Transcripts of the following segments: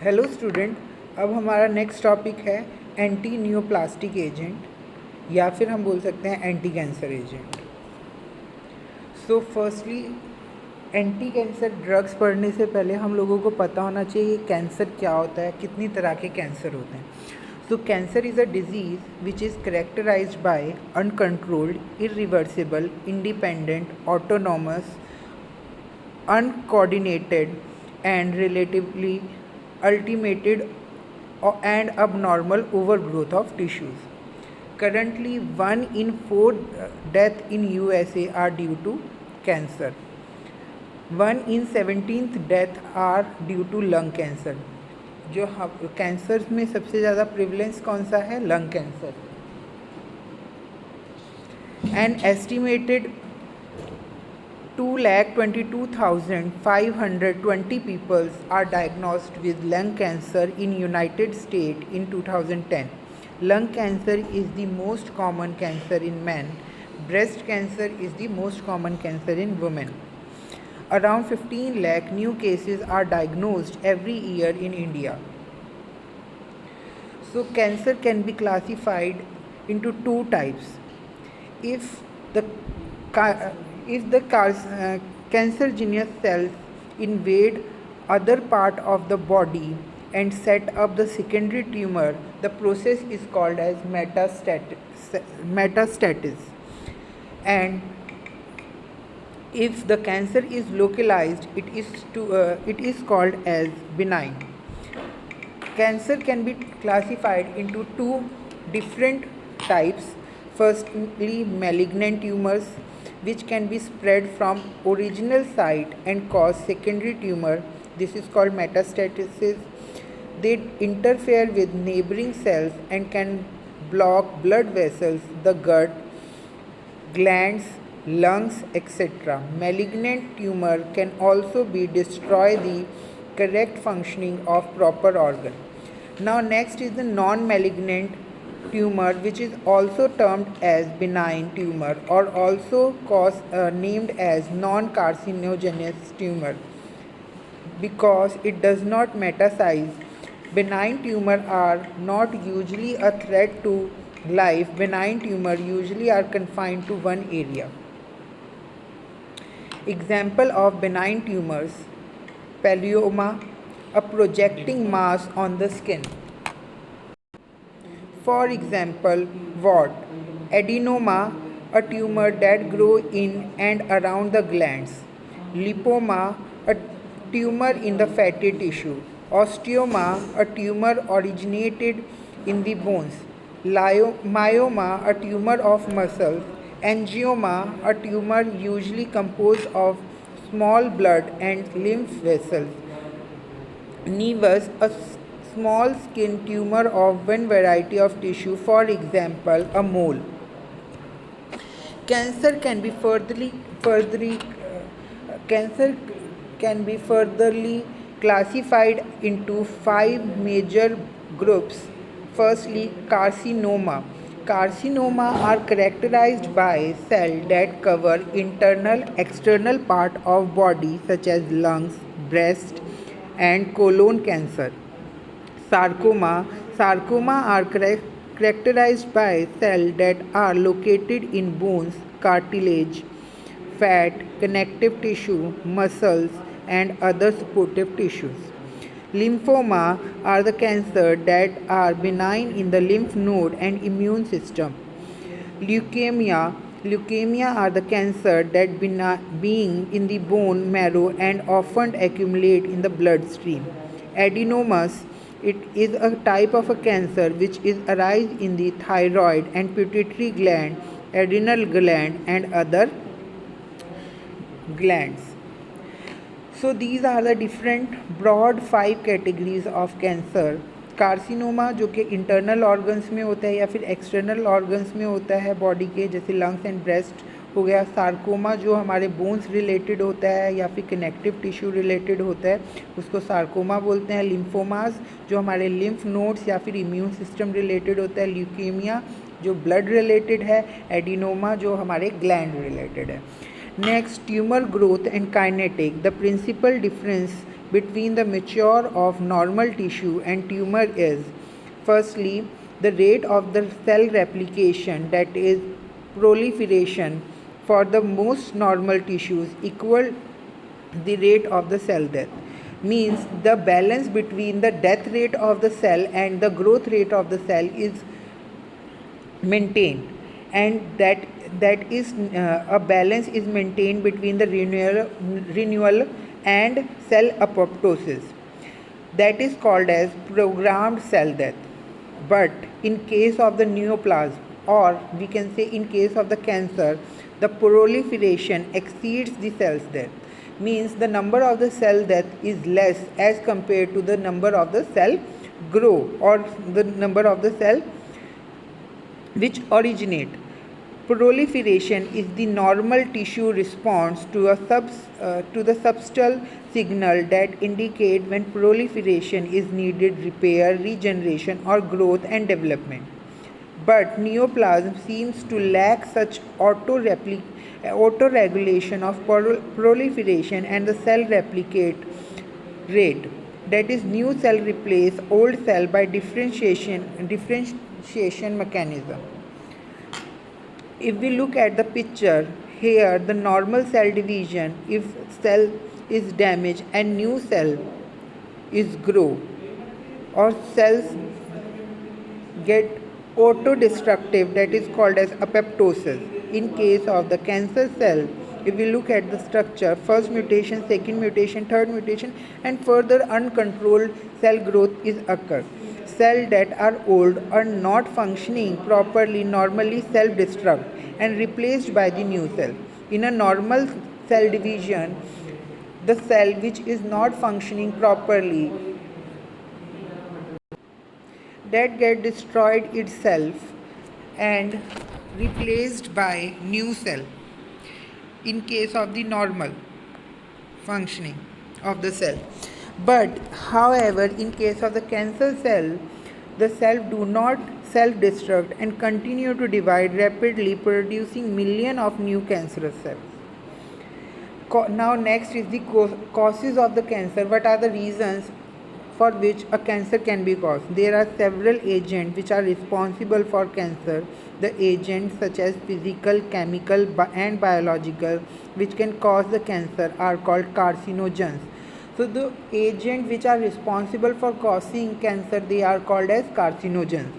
Hello student. अब हमारा next topic है एंटी न्यूप्लास्टिक एजेंट या फिर हम बोल सकते हैं anti cancer agent. So firstly anti cancer drugs पढ़ने से पहले हम लोगों को पता होना चाहिए कैंसर क्या होता है, कितनी तरह के कैंसर होते हैं। So cancer is a disease which is characterised by uncontrolled, irreversible, independent, autonomous, uncoordinated and relatively ultimated and abnormal overgrowth of tissues. Currently, 1 in 4 deaths in USA are due to cancer. 1 in 17th death are due to lung cancer. जो cancer में सबसे ज़्यादा prevalence कौन सा है? Lung cancer. An estimated 2,22,520 people are diagnosed with lung cancer in United States in 2010. Lung cancer is the most common cancer in men. Breast cancer is the most common cancer in women. Around 15 lakh new cases are diagnosed every year in India. So cancer can be classified into two types. If the cancergenous cells invade other part of the body and set up the secondary tumor, the process is called as metastasis. And if the cancer is localized, it is called as benign. Cancer can be classified into two different types. Firstly, malignant tumors, which can be spread from original site and cause secondary tumor. This is called metastasis. They interfere with neighboring cells and can block blood vessels, the gut, glands, lungs, etc. Malignant tumor can also be destroy the correct functioning of proper organ. Now next is the non-malignant tumor, which is also termed as benign tumor or also named as non-carcinogenous tumor because it does not metastasize. Benign tumor are not usually a threat to life. Benign tumor usually are confined to one area. Example of benign tumors: paleoma, a projecting mass on the skin. For example, wart, adenoma, a tumor that grow in and around the glands. Lipoma, a tumor in the fatty tissue. Osteoma, a tumor originated in the bones. Myoma, a tumor of muscles. Angioma, a tumor usually composed of small blood and lymph vessels. Nevus, a small skin tumor of one variety of tissue, for example, a mole. Cancer can be furtherly classified into 5 major groups. Firstly, carcinoma. Carcinoma are characterized by cells that cover internal, external part of body such as lungs, breast, and colon cancer. Sarcoma. Sarcoma are characterized by cells that are located in bones, cartilage, fat, connective tissue, muscles, and other supportive tissues. Lymphoma are the cancer that are benign in the lymph node and immune system. Leukemia are the cancer that being in the bone marrow and often accumulate in the bloodstream. Adenomas, it is a type of a cancer which is arise in the thyroid and pituitary gland, adrenal gland, and other glands. So these are the different broad 5 categories of cancer. Carcinoma जो कि internal organs में होता है या फिर external organs में होता है बॉडी के, जैसे लंग्स एंड ब्रेस्ट हो गया. सार्कोमा जो हमारे बोन्स रिलेटेड होता है या फिर कनेक्टिव टिश्यू रिलेटेड होता है, उसको सार्कोमा बोलते हैं. लिम्फोमास जो हमारे लिम्फ नोड्स या फिर इम्यून सिस्टम रिलेटेड होता है. ल्यूकेमिया जो ब्लड रिलेटेड है. एडिनोमा जो हमारे ग्लैंड रिलेटेड है. Next, tumor growth and kinetic. The principal difference between the mature of normal tissue and tumor is, firstly, the rate of the cell replication, that is proliferation, for the most normal tissues equal the rate of the cell death. Means the balance between the death rate of the cell and the growth rate of the cell is maintained, and that is a balance is maintained between the renewal and cell apoptosis. That is called as programmed cell death. But in case of the neoplasm, or we can say in case of the cancer, the proliferation exceeds the cell's death. Means the number of the cell death is less as compared to the number of the cell grow, or the number of the cell which originate. Proliferation is the normal tissue response to the subtle signal that indicate when proliferation is needed, repair, regeneration, or growth and development. But neoplasm seems to lack such auto-regulation of proliferation and the cell replicate rate. That is, new cell replace old cell by differentiation mechanism. If we look at the picture here, the normal cell division, if cell is damaged and new cell is grow, or cells get autodestructive, that is called as apoptosis. In case of the cancer cell, if we look at the structure, first mutation, second mutation, third mutation, and further uncontrolled cell growth is occur. Cells that are old or not functioning properly normally self-destruct and replaced by the new cell. In a normal cell division, the cell which is not functioning properly, that get destroyed itself and replaced by new cell in case of the normal functioning of the cell. But however, in case of the cancer cell, the cell do not self-destruct and continue to divide rapidly, producing millions of new cancerous cells. Now next is the causes of the cancer. What are the reasons for which a cancer can be caused? There are several agents which are responsible for cancer. The agents such as physical, chemical, and biological which can cause the cancer are called carcinogens. So the agents which are responsible for causing cancer, they are called as carcinogens.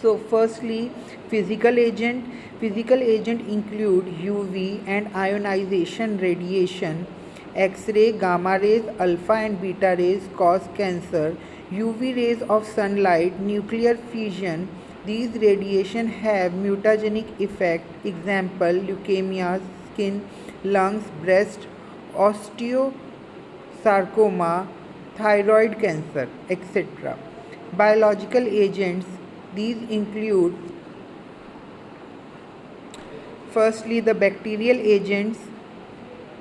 So firstly, physical agent. Physical agent include UV and ionization radiation. X-ray, gamma rays, alpha and beta rays cause cancer. UV rays of sunlight, nuclear fission, these radiation have mutagenic effect. Example, leukemia, skin, lungs, breast, osteosarcoma, thyroid cancer, etc. Biological agents, these include firstly the bacterial agents,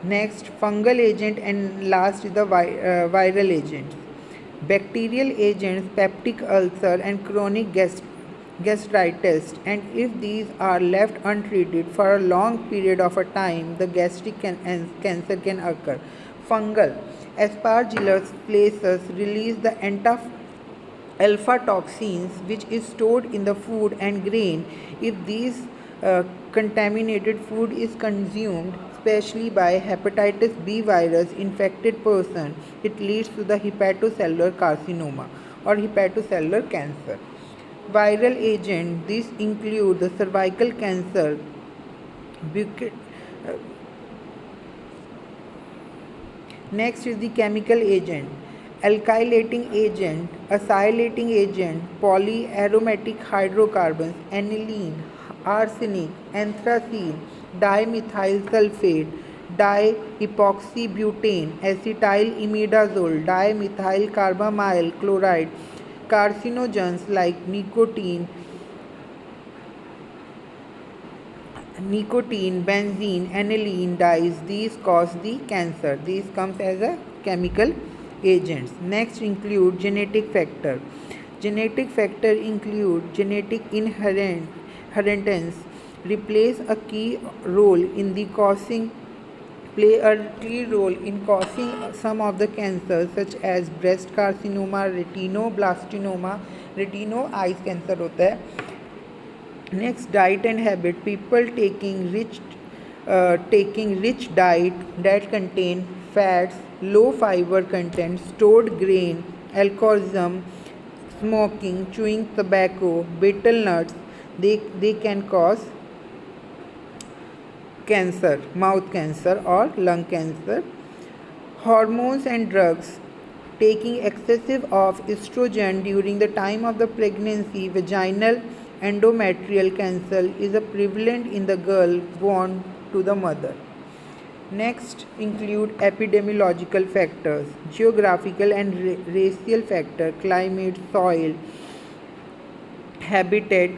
next fungal agent, and last is the viral agents. Bacterial agents, peptic ulcer and chronic gastritis, and if these are left untreated for a long period of a time, the gastric cancer can occur. Fungal, aspergillus flaccus release the alpha toxins which is stored in the food and grain. If these contaminated food is consumed, especially by hepatitis B virus infected person, it leads to the hepatocellular carcinoma or hepatocellular cancer. Viral agent, these include the cervical cancer, next is the chemical agent, alkylating agent, acylating agent, polyaromatic hydrocarbons, aniline, arsenic, anthracene, dimethyl sulfate, diepoxybutane, acetyl-imidazole, dimethyl carbamyl chloride, carcinogens like nicotine, benzene, aniline dyes, these cause the cancer. These comes as a chemical agents. Next include genetic factor. Genetic factor include genetic inheritance, replace a key role in the causing play a key role in causing some of the cancers such as breast carcinoma, retinoblastinoma, retino eyes cancer होता है. Next, diet and habit. People taking rich diet that contain fats, low fiber content, stored grain, alcoholism, smoking, chewing tobacco, betel nuts, they can cause cancer, mouth cancer or lung cancer. Hormones and drugs. Taking excessive of estrogen during the time of the pregnancy, vaginal endometrial cancer is a prevalent in the girl born to the mother. Next include epidemiological factors, geographical and racial factor, climate, soil, habitat,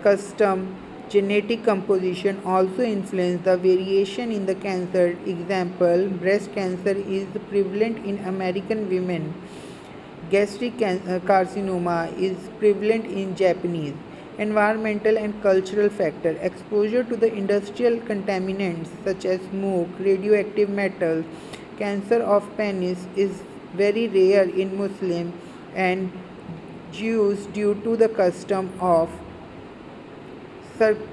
custom, genetic composition also influence the variation in the cancer. Example, breast cancer is prevalent in American women. Gastric carcinoma is prevalent in Japanese. Environmental and cultural factor. Exposure to the industrial contaminants such as smoke, radioactive metals, cancer of penis is very rare in Muslim and Jews due to the custom of circumcision,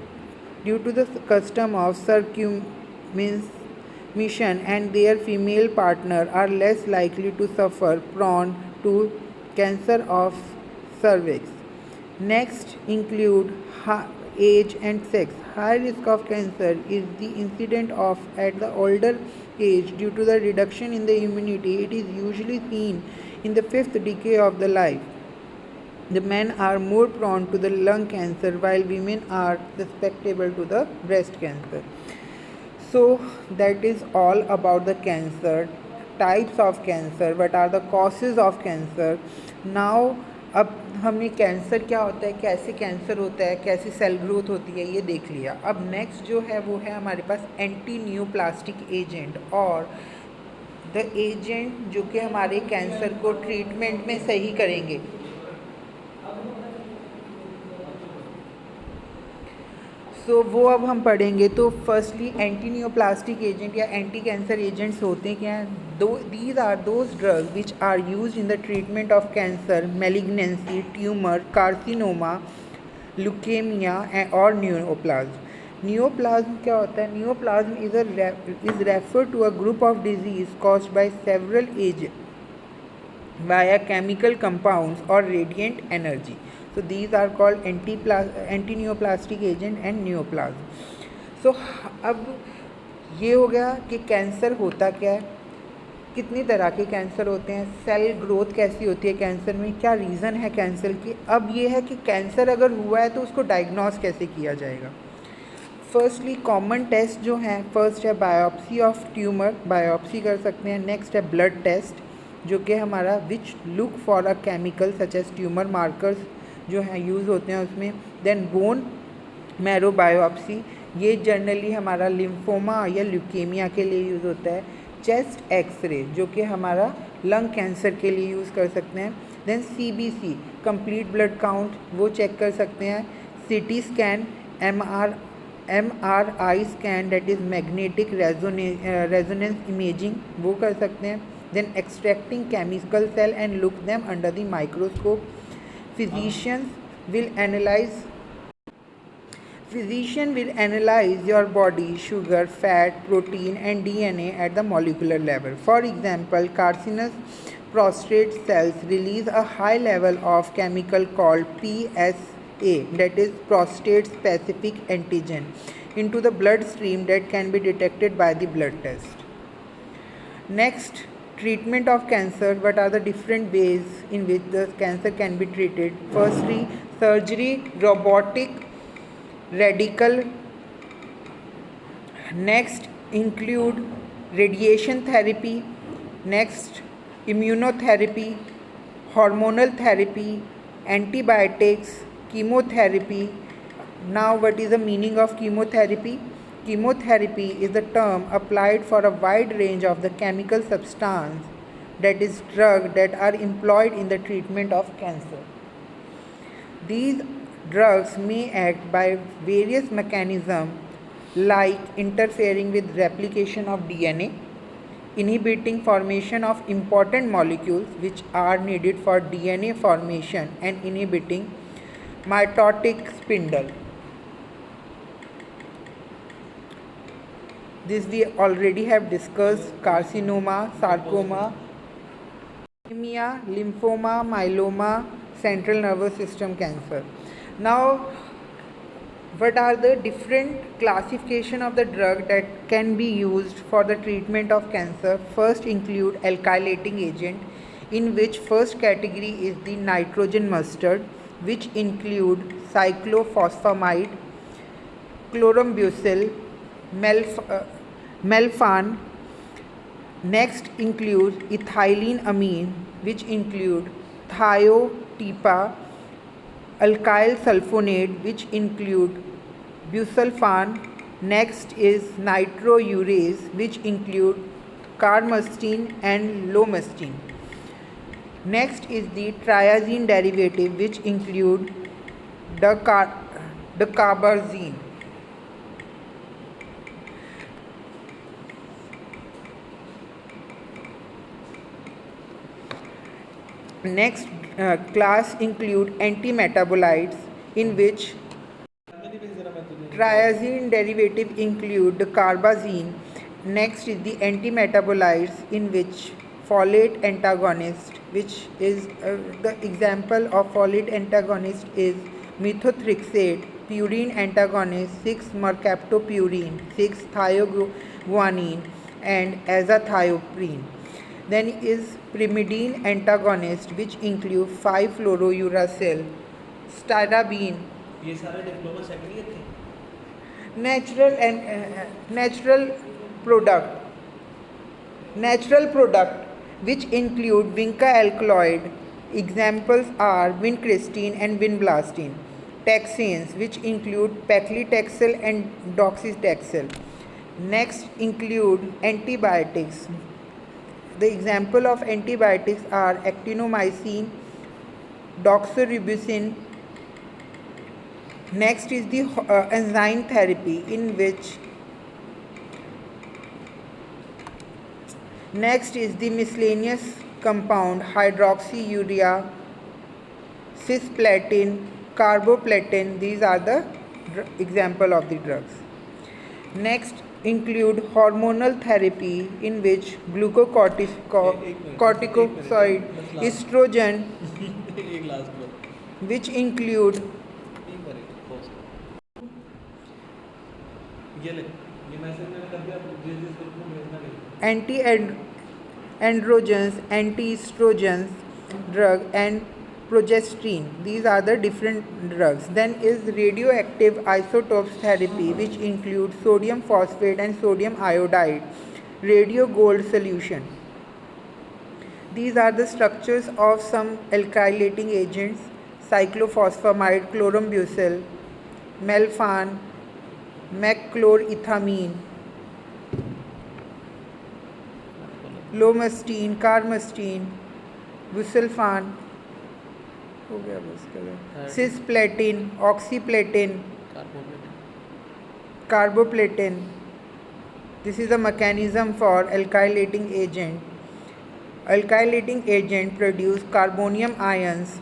and their female partner are less likely to suffer prone to cancer of cervix. Next include age and sex. High risk of cancer is the incidence of at the older age due to the reduction in the immunity. It is usually seen in the fifth decade of the life. The men are more prone to the lung cancer while women are susceptible to the breast cancer. So that is all about the cancer, types of cancer, what are the causes of cancer. Now अब हमने cancer क्या होता है, कैसे cancer होता है, कैसे cell growth होती है, ये देख लिया. अब नेक्स्ट जो है वो है हमारे पास एंटी न्यूप्लास्टिक एजेंट और द एजेंट जो कि हमारे कैंसर को ट्रीटमेंट में सही करेंगे. तो वो अब हम पढ़ेंगे. तो फर्स्टली एंटी न्यूप्लास्टिक एजेंट या एंटी कैंसर एजेंट्स होते क्या हैं. These are those drugs which are used in the treatment of cancer, malignancy, tumour, carcinoma, leukaemia और न्यूरोप्लाज्म. न्यूरोप्लाज्म क्या होता है. Neoplasm is refer to a group of disease caused by several agent via chemical compounds or radiant energy. So these are called anti-neoplastic agent and neoplasm. So अब ये हो गया कि cancer होता क्या है, कितनी तरह के कैंसर होते हैं, सेल ग्रोथ कैसी होती है कैंसर में, क्या रीज़न है कैंसर की. अब ये है कि कैंसर अगर हुआ है तो उसको डायग्नोस कैसे किया जाएगा. फर्स्टली कॉमन टेस्ट जो हैं, फर्स्ट है बायोप्सी ऑफ ट्यूमर, बायोप्सी कर सकते हैं. नेक्स्ट है ब्लड टेस्ट जो कि हमारा which look for a chemical such as tumour markers जो हैं यूज़ होते हैं उसमें. देन बोन मैरो बायोप्सी, ये जनरली हमारा लिम्फोमा या ल्यूकेमिया के लिए यूज़ होता है. चेस्ट एक्सरे जो कि हमारा लंग कैंसर के लिए यूज़ कर सकते हैं. Then CBC complete blood count, वो चेक कर सकते हैं. CT scan, MRI scan that is magnetic resonance imaging, वो कर सकते हैं. Then extracting chemical cell and look them under the microscope. Physician will analyze your body sugar, fat, protein and DNA at the molecular level. For example, carcinous prostate cells release a high level of chemical called PSA, that is prostate specific antigen, into the bloodstream that can be detected by the blood test. Next, treatment of cancer. What are the different ways in which the cancer can be treated? Firstly, surgery, robotic, radical. Next include radiation therapy. Next, immunotherapy, hormonal therapy, antibiotics, chemotherapy. Now what is the meaning of chemotherapy? Chemotherapy is the term applied for a wide range of the chemical substance, that is drugs that are employed in the treatment of cancer. These drugs may act by various mechanisms like interfering with replication of DNA, inhibiting formation of important molecules which are needed for DNA formation, and inhibiting mitotic spindle. This we already have discussed: carcinoma, sarcoma, leukemia, lymphoma, myeloma, central nervous system cancer. Now, what are the different classification of the drug that can be used for the treatment of cancer? First include alkylating agent, in which first category is the nitrogen mustard, which include cyclophosphamide, chlorambucil, melphalan. Next includes ethylene amine, which include thiotepa, alkyl sulfonate, which include busulfan. Next is nitrourase, which include carmustine and lomustine. Next is the triazine derivative, which include dacarbazine. Next class include antimetabolites, in which triazine derivative include the carbazine. Next is the antimetabolites, in which folate antagonist, which is the example of folate antagonist is methotrexate, purine antagonist 6-mercaptopurine, 6-thioguanine, and azathioprine. Then is pyrimidine antagonist, which include 5-fluorouracil, styrabine. ये सारे diploma second year थे. Natural product which include vinca alkaloid. Examples are vincristine and vinblastine. Taxanes, which include paclitaxel and doxytaxel. Next include antibiotics. The example of antibiotics are actinomycin, doxorubicin. Next is the enzyme therapy, in which next is the miscellaneous compound hydroxyurea, cisplatin, carboplatin. These are the example of the drugs. Next include hormonal therapy, in which glucocorticoid, estrogen, which include anti-androgens, anti-estrogens drug, and progesterone. These are the different drugs. Then is radioactive isotopes therapy, which includes sodium phosphate and sodium iodide, radio gold solution. These are the structures of some alkylating agents: cyclophosphamide, chlorambucil, melphalan, meclorethamine, lomustine, carmustine, busulfan, cisplatin, oxyplatin, carboplatin. This is a mechanism for alkylating agent. Alkylating agent produce carbonium ions,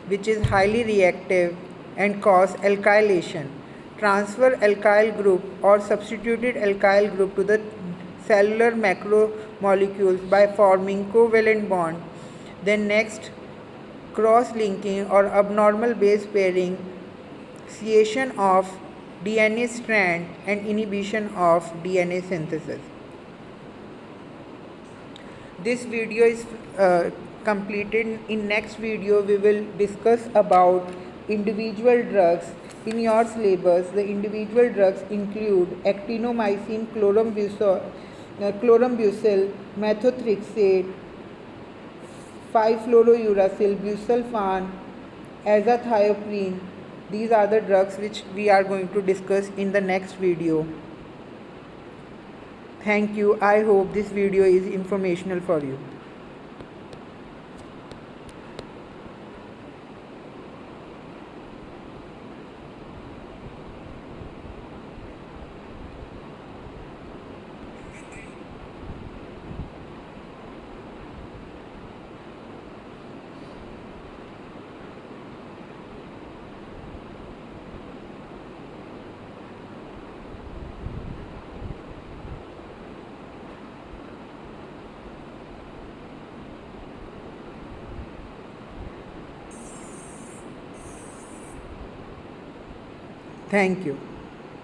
which is highly reactive and cause alkylation. Transfer alkyl group or substituted alkyl group to the cellular macromolecules by forming covalent bond. Then next, cross-linking or abnormal base pairing, scission of DNA strand, and inhibition of DNA synthesis. This video is completed. In next video we will discuss about individual drugs. In your syllabus, the individual drugs include actinomycin, chlorambucil, methotrexate, 5-fluorouracil, busulfan, azathioprine. These are the drugs which we are going to discuss in the next video. Thank you. I hope this video is informational for you. Thank you.